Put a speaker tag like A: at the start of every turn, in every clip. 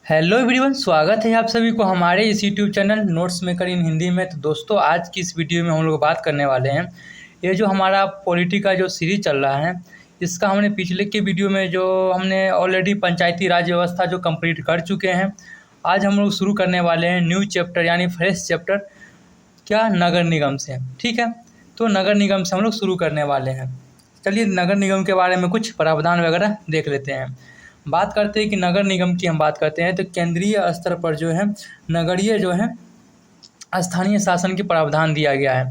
A: Hello everyone, स्वागत है आप सभी को हमारे इस यूट्यूब चैनल नोट्स मेकर इन हिंदी में। तो दोस्तों, आज की इस वीडियो में हम लोग बात करने वाले हैं ये जो हमारा पॉलिटी का जो सीरीज चल रहा है, इसका हमने पिछले के वीडियो में जो हमने ऑलरेडी पंचायती राज व्यवस्था जो कंप्लीट कर चुके हैं। आज हम लोग शुरू करने वाले हैं न्यू चैप्टर यानी फ्रेश चैप्टर, क्या नगर निगम से। ठीक है, तो नगर निगम से हम लोग शुरू करने वाले हैं। चलिए नगर निगम के बारे में कुछ प्रावधान वगैरह देख लेते हैं। बात करते हैं कि नगर निगम की हम बात करते हैं तो केंद्रीय स्तर पर जो है नगरीय जो है स्थानीय शासन के प्रावधान दिया गया है।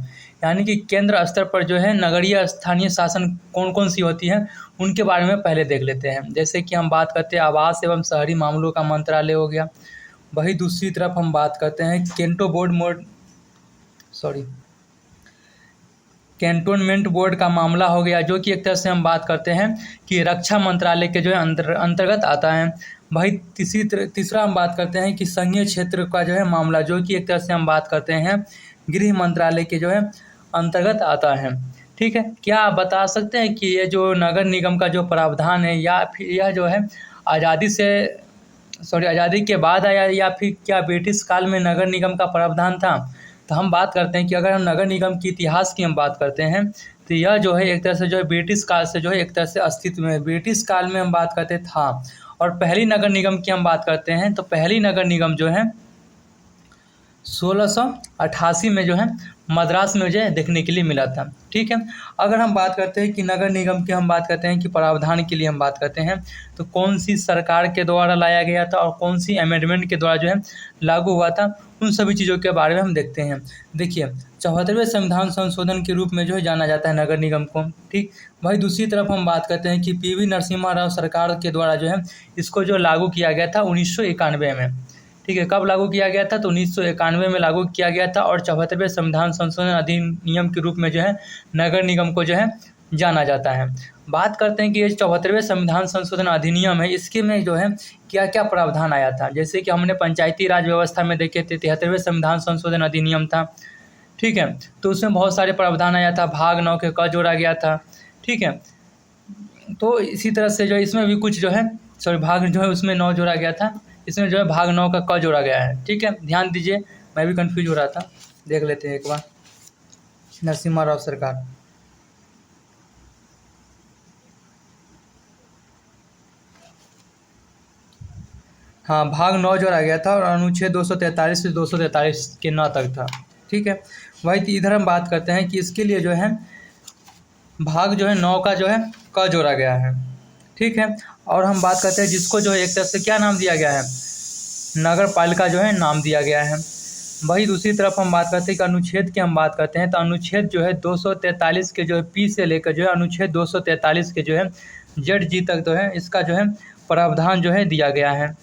A: यानी कि केंद्र स्तर पर जो है नगरीय स्थानीय शासन कौन कौन सी होती हैं उनके बारे में पहले देख लेते हैं। जैसे कि हम बात करते हैं आवास एवं शहरी मामलों का मंत्रालय हो गया। वही दूसरी तरफ हम बात करते हैं कैंटोनमेंट बोर्ड का मामला हो गया, जो कि एक तरह से हम बात करते हैं कि रक्षा मंत्रालय के जो है अंतर्गत आता है। वही तीसरा हम बात करते हैं कि संघीय क्षेत्र का जो है मामला, जो कि एक तरह से हम बात करते हैं गृह मंत्रालय के जो है अंतर्गत आता है। ठीक है, क्या आप बता सकते हैं कि ये जो नगर निगम का जो प्रावधान है या फिर यह जो है आज़ादी के बाद आया या फिर क्या ब्रिटिश काल में नगर निगम का प्रावधान था? तो हम बात करते हैं कि अगर हम नगर निगम के इतिहास की हम बात करते हैं तो यह जो है एक तरह से जो है ब्रिटिश काल से जो है एक तरह से अस्तित्व में, ब्रिटिश काल में हम बात करते था। और पहली नगर निगम की हम बात करते हैं तो पहली नगर निगम जो है 1688 में जो है मद्रास में जो है देखने के लिए मिला था। ठीक है, अगर हम बात करते हैं कि नगर निगम की हम बात करते हैं कि प्रावधान के लिए हम बात करते हैं तो कौन सी सरकार के द्वारा लाया गया था और कौन सी अमेंडमेंट के द्वारा जो है लागू हुआ था, उन सभी चीज़ों के बारे में हम देखते हैं। देखिए, 74वें संविधान संशोधन के रूप में जो है जाना जाता है नगर निगम को। ठीक, वही दूसरी तरफ हम बात करते हैं कि पीवी नरसिम्हा राव सरकार के द्वारा जो है इसको जो लागू किया गया था 1991 में। ठीक है, कब लागू किया गया था? तो 1991 में लागू किया गया था और 74वें संविधान संशोधन अधिनियम के रूप में जो है नगर निगम को जो है जाना जाता है। बात करते हैं कि ये 74वें संविधान संशोधन अधिनियम है, इसके में जो है क्या क्या प्रावधान आया था। जैसे कि हमने पंचायती राज व्यवस्था में देखे थे 73वें संविधान संशोधन अधिनियम था। ठीक है, तो उसमें बहुत सारे प्रावधान आया था, भाग 9 के क जोड़ा गया था। ठीक है, तो इसी तरह से जो इसमें भी कुछ जो है भाग जो है उसमें 9 जोड़ा गया था, इसमें जो है भाग 9 का क जोड़ा गया है। ठीक है, ध्यान दीजिए, मैं भी कंफ्यूज हो रहा था। देख लेते हैं एक बार। नरसिम्हा राव सरकार, हाँ, भाग 9 जोड़ा गया था और अनुच्छेद 243 से 243 के 9 तक था। ठीक है, वही इधर हम बात करते हैं कि इसके लिए जो है भाग जो है 9 का जो है क जोड़ा गया है। ठीक है, और हम बात करते हैं जिसको जो है एक तरफ से क्या नाम दिया गया है, नगर पालिका जो है नाम दिया गया है। वही दूसरी तरफ हम बात करते हैं कि अनुच्छेद की हम बात करते हैं तो अनुच्छेद जो है 243 के जो है पी से लेकर जो है अनुच्छेद 243 के जो है जेड जी तक जो है इसका जो है प्रावधान जो है दिया गया है।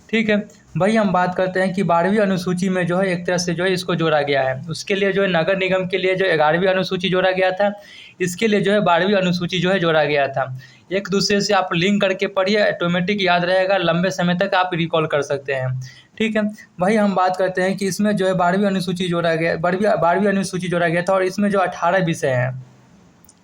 A: ठीक है, वही हम बात करते हैं कि 12वीं अनुसूची में जो है एक तरह से जो है इसको जोड़ा गया है। उसके लिए जो है नगर निगम के लिए जो 11वीं अनुसूची जोड़ा गया था, इसके लिए जो है 12वीं अनुसूची जो है जोड़ा गया था। एक दूसरे से आप लिंक करके पढ़िए, ऑटोमेटिक याद रहेगा, लंबे समय तक आप रिकॉल कर सकते हैं। ठीक है, वही हम बात करते हैं कि इसमें जो है 12वीं अनुसूची जोड़ा गया, 12वीं अनुसूची जोड़ा गया था और इसमें जो 18 विषय हैं।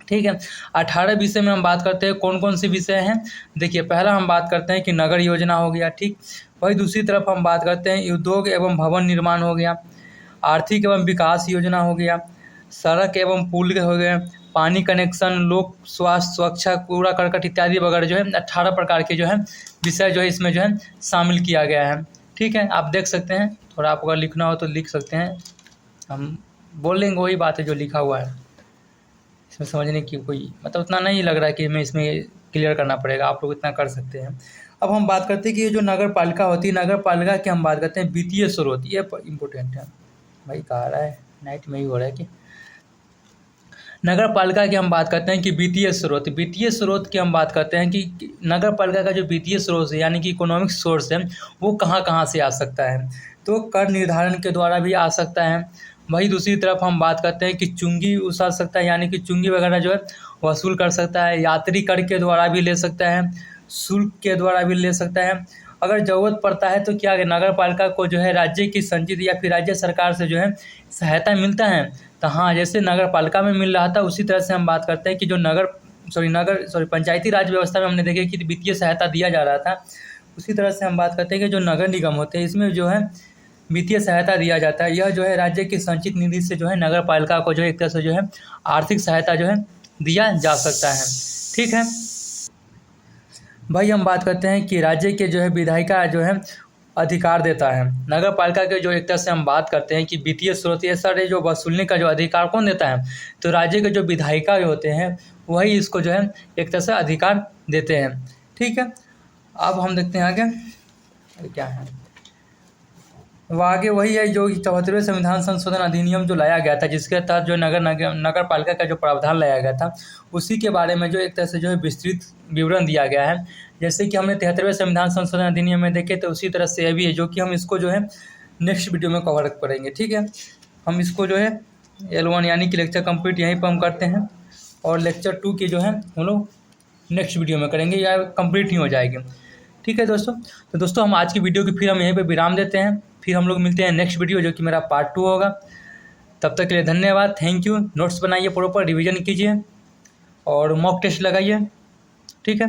A: ठीक है, 18 विषय में हम बात करते हैं कौन कौन से विषय हैं। देखिए, पहला हम बात करते हैं कि नगर योजना हो गया। ठीक, वही दूसरी तरफ हम बात करते हैं उद्योग एवं भवन निर्माण हो गया, आर्थिक एवं विकास योजना हो गया, सड़क एवं पुल हो गए, पानी कनेक्शन, लोक स्वास्थ्य सुरक्षा, कूड़ा करकट इत्यादि वगैरह जो है 18 प्रकार के जो है विषय जो है इसमें जो है शामिल किया गया है। ठीक है, आप देख सकते हैं, थोड़ा आपको अगर लिखना हो तो लिख सकते हैं, हम बोल लेंगे वही बात है जो लिखा हुआ है। इसमें समझने की कोई मतलब उतना नहीं लग रहा है कि हमें इसमें क्लियर करना पड़ेगा, आप लोग इतना कर सकते हैं। अब हम बात करते हैं कि ये जो नगर पालिका होती है, नगर पालिका की हम बात करते हैं वित्तीय स्रोत, ये इम्पोर्टेंट है भाई। कहा रहा है नाइट में ही हो रहा है कि नगर पालिका की हम बात करते हैं कि वित्तीय स्रोत की हम बात करते हैं कि नगर पालिका का जो वित्तीय स्रोत है यानी कि इकोनॉमिक सोर्स है वो कहाँ कहाँ से आ सकता है। तो कर निर्धारण के द्वारा भी आ सकता है। वही दूसरी तरफ हम बात करते हैं कि चुंगी उछाल सकता है, यानी कि चुंगी वगैरह जो है वसूल कर सकता है। यात्री कर के द्वारा भी ले सकता है, शुल्क के द्वारा भी ले सकता है। अगर ज़रूरत पड़ता है तो क्या नगर पालिका को जो है राज्य की संचित या फिर राज्य सरकार से जो है सहायता मिलता है। तो हाँ, जैसे नगर पालिका में मिल रहा था उसी तरह से हम बात करते हैं कि जो पंचायती राज व्यवस्था में हमने देखे कि वित्तीय सहायता दिया जा रहा था, उसी तरह से हम बात करते हैं कि जो नगर निगम होते हैं इसमें जो है वित्तीय सहायता दिया जाता है। यह जो है राज्य की संचित निधि से जो है नगर पालिका को जो है एक तरह से जो है आर्थिक सहायता जो है दिया जा सकता है। ठीक है भाई, हम बात करते हैं कि राज्य के जो है विधायिका जो है अधिकार देता है। नगर पालिका के जो एक तरह से हम बात करते हैं कि वित्तीय स्रोत ये सारे जो वसूलने का जो अधिकार कौन देता है, तो राज्य के जो विधायिका होते हैं वही इसको जो है एक तरह से अधिकार देते हैं। ठीक है, अब हम देखते हैं आगे क्या है। वो आगे वही है जो 74वें संविधान संशोधन अधिनियम जो लाया गया था, जिसके तहत जो नगर पालिका का जो प्रावधान लाया गया था उसी के बारे में जो एक तरह से जो है विस्तृत विवरण दिया गया है। जैसे कि हमने 73वें संविधान संशोधन अधिनियम में देखे, तो उसी तरह से यह भी है जो कि हम इसको जो है नेक्स्ट वीडियो में कवर करेंगे। ठीक है, हम इसको जो है L1 यानी कि लेक्चर कंप्लीट यहीं पर हम करते हैं, और लेक्चर 2 की जो है हम लोग नेक्स्ट वीडियो में करेंगे या कंप्लीट ही हो जाएगी। ठीक है दोस्तों, तो दोस्तों हम आज की वीडियो की फिर हम यहीं पे विराम देते हैं। फिर हम लोग मिलते हैं नेक्स्ट वीडियो जो कि मेरा पार्ट 2 होगा। तब तक के लिए धन्यवाद, थैंक यू। नोट्स बनाइए, प्रॉपर रिवीजन कीजिए और मॉक टेस्ट लगाइए। ठीक है,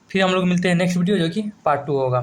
A: फिर हम लोग मिलते हैं नेक्स्ट वीडियो जो कि पार्ट 2 होगा।